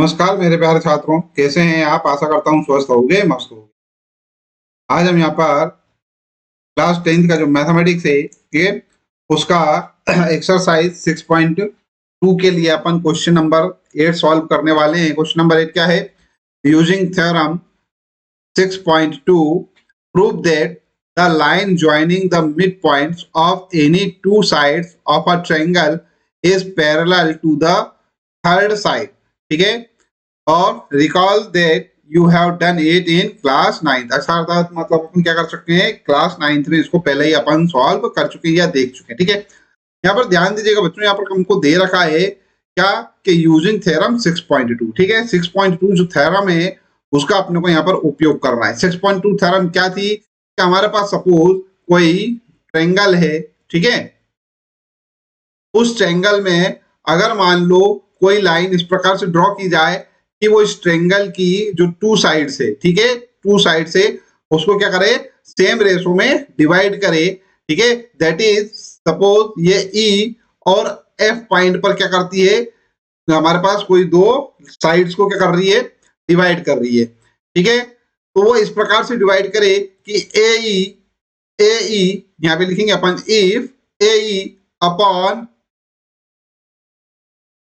नमस्कार मेरे प्यारे छात्रों, कैसे हैं आप? आशा करता हूँ स्वस्थ होंगे, मस्त होंगे। आज हम यहाँ पर क्लास 10th का जो मैथमेटिक्स है, ठीक है, उसका एक्सरसाइज 6.2 के लिए अपन क्वेश्चन नंबर 8 सॉल्व करने वाले हैं। क्वेश्चन नंबर 8 क्या है? Using theorem 6.2 prove that the line joining the midpoints of any two sides of a triangle is parallel to the third side। ठीक है, और recall that you have done it in class 9th। अर्थात मतलब अपन क्या कर सकते हैं, class 9th में इसको पहले ही अपन सॉल्व कर चुके हैं या देख चुके हैं। ठीक है, यहाँ पर ध्यान दीजिएगा बच्चों, यहाँ पर हमको दे रखा है क्या कि यूजिंग थ्योरम 6.2। ठीक है, 6.2 जो थ्योरम है उसका अपने को यहाँ पर उपयोग करना है। 6.2 थ्योरम क्या थी कि हमारे पास सपोज कोई ट्रायंगल है, ठीक है, उस ट्रायंगल में अगर मान लो कोई लाइन इस प्रकार से ड्रॉ की जाए कि वो इस ट्रायंगल की जो टू साइड से, ठीक है, टू साइड से उसको क्या करे, सेम रेशो में डिवाइड करे। ठीक है, दैट इज सपोज ये ई और एफ पॉइंट पर क्या करती है, हमारे पास कोई दो साइड्स को क्या कर रही है, डिवाइड कर रही है। ठीक है, तो वो इस प्रकार से डिवाइड करे कि ए ई यहाँ पे लिखेंगे अपन, if A E upon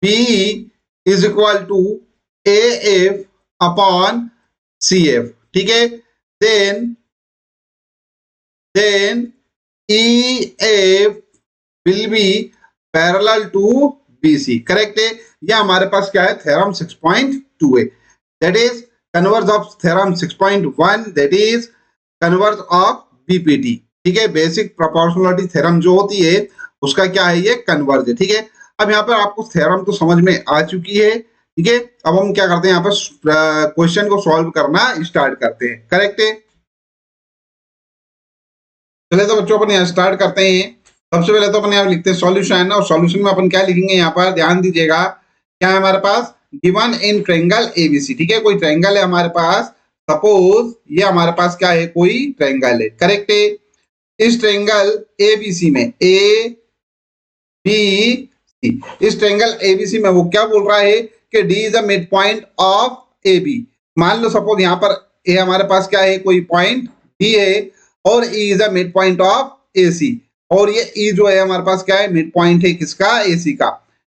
B is equal to AF upon CF। ठीक है, then EF will be parallel to BC। Correct है, यह हमारे पास क्या है, थ्योरम 6.2 है। That is converse of theorem 6.1, that is converse of BPT। ठीक है, बेसिक प्रोपोर्शनलिटी थ्योरम जो होती है उसका क्या है, ये कन्वर्ज है। ठीक है, अब यहाँ पर आपको थ्योरम तो समझ में आ चुकी है। ठीक है, अब हम क्या करते हैं, यहाँ पर क्वेश्चन को सॉल्व करना स्टार्ट करते हैं। करेक्ट है, चले तो बच्चों अपन यहाँ स्टार्ट करते हैं। सबसे पहले तो अपन यहाँ लिखते हैं सॉल्यूशन, और सॉल्यूशन में अपन क्या लिखेंगे, यहाँ पर ध्यान दीजिएगा, क्या है हमारे पास, गिवन इन ट्रायंगल ABC। ठीक है, कोई ट्रायंगल है हमारे पास, सपोज ये हमारे पास क्या है, कोई ट्रायंगल है। करेक्ट है, इस ट्रायंगल ABC में ABC, इस ट्रायंगल ABC में वो क्या बोल रहा है कि D is a mid point of AB। मान लो सपोज यहाँ पर ए हमारे पास क्या है, कोई पॉइंट D है, और E is a mid point of AC, और ये E जो है हमारे पास क्या है, मिड पॉइंट है किसका, AC का।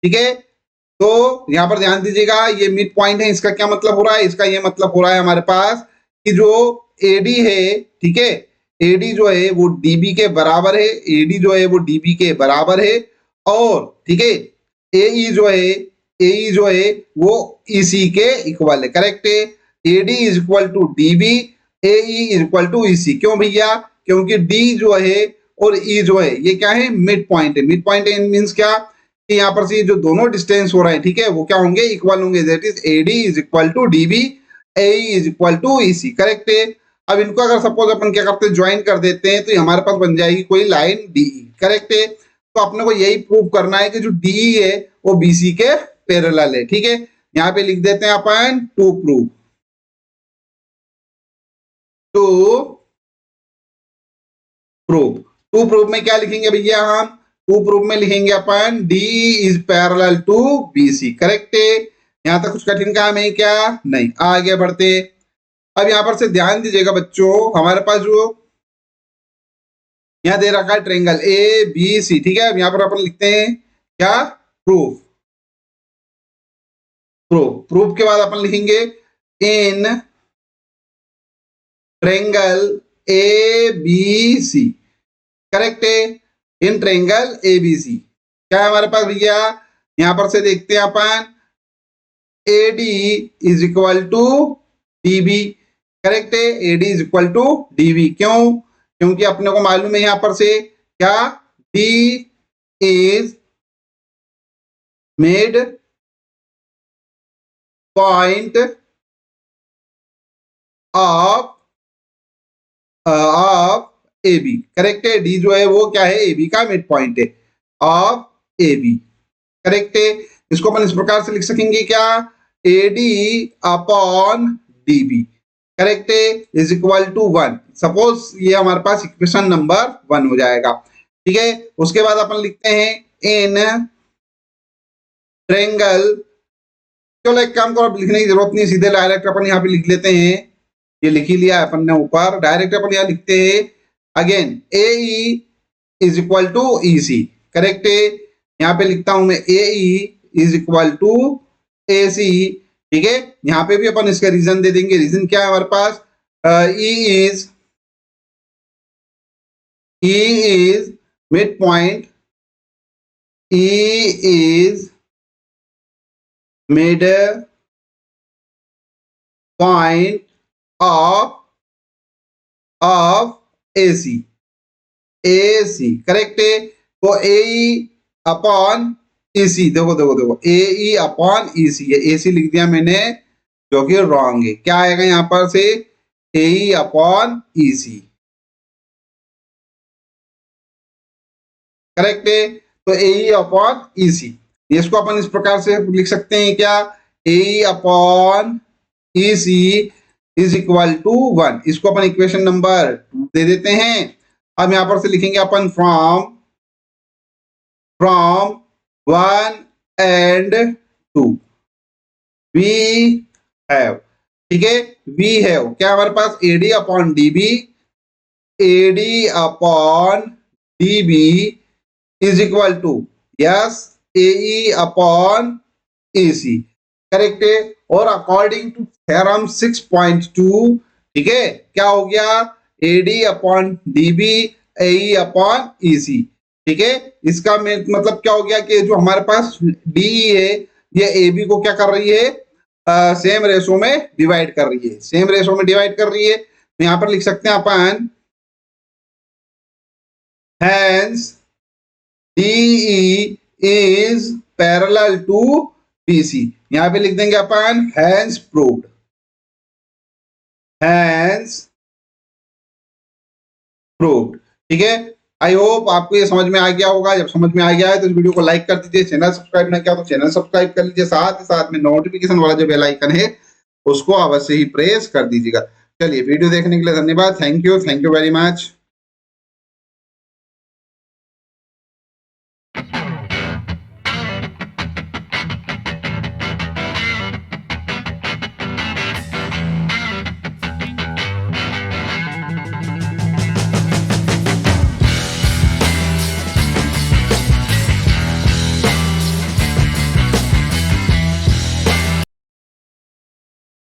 ठीक है, तो यहाँ पर ध्यान दीजिएगा, ये मिड पॉइंट है, इसका क्या मतलब हो रहा है, इसका ये मतलब हो रहा है हमारे पास कि जो AD है, ठीक है, AD जो है वो DB के बराबर है, AD जो है वो DB के बराबर है, और ठीक है AE जो है वो EC के इक्वल है। करेक्ट है, AD is equal to DB, AE is equal to EC। क्यों भैया, क्योंकि D जो है और E जो है ये क्या है, मिड पॉइंट है। मिड पॉइंट मींस क्या कि यहाँ पर से जो दोनों डिस्टेंस हो रहे हैं, ठीक है, वो क्या होंगे, इक्वल होंगे। That is AD is equal to DB, AE is equal to EC। Correct है, अब इनको अगर सपोज अपन क्या करते हैं, ज्वाइन कर देते हैं, तो हमारे पास बन जाएगी कोई लाइन DE। करेक्ट है, तो अपने को यही प्रूव करना है कि जो DE है वो BC के पैरेलल है। ठीक है, यहाँ पे लिख देते हैं अपन टू प्रूव, टू प्रूव में क्या लिखेंगे भैया, हम टू प्रूव में लिखेंगे अपन D is parallel to BC। Correct है, यहाँ तक कुछ कठिन काम है क्या, नहीं। आगे बढ़ते, अब यहाँ पर से ध्यान दीजिएगा बच्चों, हमारे पास जो यहाँ दे रखा है ट्रायंगल ABC। ठीक है, अब यहाँ पर अपन लिखते हैं क्या, प्रूफ। प्रूफ के बाद अपन लिखेंगे इन ट्रायंगल ABC। करेक्ट है, इन ट्रायंगल ABC क्या है हमारे पास भैया, यहां पर से देखते हैं अपन AD is equal to DB। Correct है, AD is equal to DB। क्यों, क्योंकि अपने को मालूम है यहां पर से क्या, D is mid point of AB। Correct है, D जो है वो क्या है, AB का मिड पॉइंट है ऑफ AB। करेक्ट है, इसको अपन इस प्रकार से लिख सकेंगे क्या, AD अपॉन DB। करेक्ट है, इज इक्वल टू 1। सपोज ये हमारे पास इक्वेशन नंबर 1 हो जाएगा। ठीक है, उसके बाद अपन लिखते हैं इन ट्रायंगल चलो एक काम करो, अब लिखने की जरूरत नहीं, सीधे डायरेक्ट अपन यहाँ पे लिख लेते हैं। ये लिख ही लिया अपन ने ऊपर, डायरेक्ट अपन यहाँ लिखते हैं again AE is equal to EC। Correct है, यहाँ पे लिखता हूं मैं AE is equal to AC। ठीक है, यहाँ पे भी अपन इसका रीजन दे देंगे। रीजन क्या है हमारे पास, E is midpoint, E is midpoint of AC। Correct है, तो AE अपॉन EC, देखो देखो देखो AE अपॉन EC, ये AC लिख दिया मैंने जो कि रॉन्ग है। क्या आएगा यहाँ पर से, AE अपॉन EC। करेक्ट है, तो AE अपॉन EC, इसको अपन इस प्रकार से लिख सकते हैं क्या, AE upon EC is equal to 1। इसको अपन इक्वेशन नंबर 2 दे देते हैं। अब यहां पर से लिखेंगे अपन फ्रॉम 1 and 2 वी हैव। ठीक है, वी हैव क्या हमारे पास, AD upon DB, AD upon DB is equal to yes AE upon AC। Correct है, और अकॉर्डिंग टू थ्योरम 6.2, ठीक है, क्या हो गया, AD upon DB AE upon EC। ठीक है, इसका मतलब क्या हो गया कि जो हमारे पास DE है ये AB को क्या कर रही है, सेम रेशो में डिवाइड कर रही है, सेम रेशो में डिवाइड कर रही है। तो यहां पर लिख सकते हैं अपन hence DE is parallel to BC। यहां पे लिख देंगे अपन हैंस प्रूव्ड, हैंस प्रूव्ड। ठीक है, आई होप आपको ये समझ में आ गया होगा। जब समझ में आ गया है तो इस वीडियो को लाइक कर दीजिए, चैनल सब्सक्राइब नहीं किया तो चैनल सब्सक्राइब कर लीजिए, साथ ही साथ में नोटिफिकेशन वाला जो बेल आइकन है उसको अवश्य ही प्रेस कर दीजिएगा। चलिए, वीडियो देखने के लिए धन्यवाद। Thank you very much.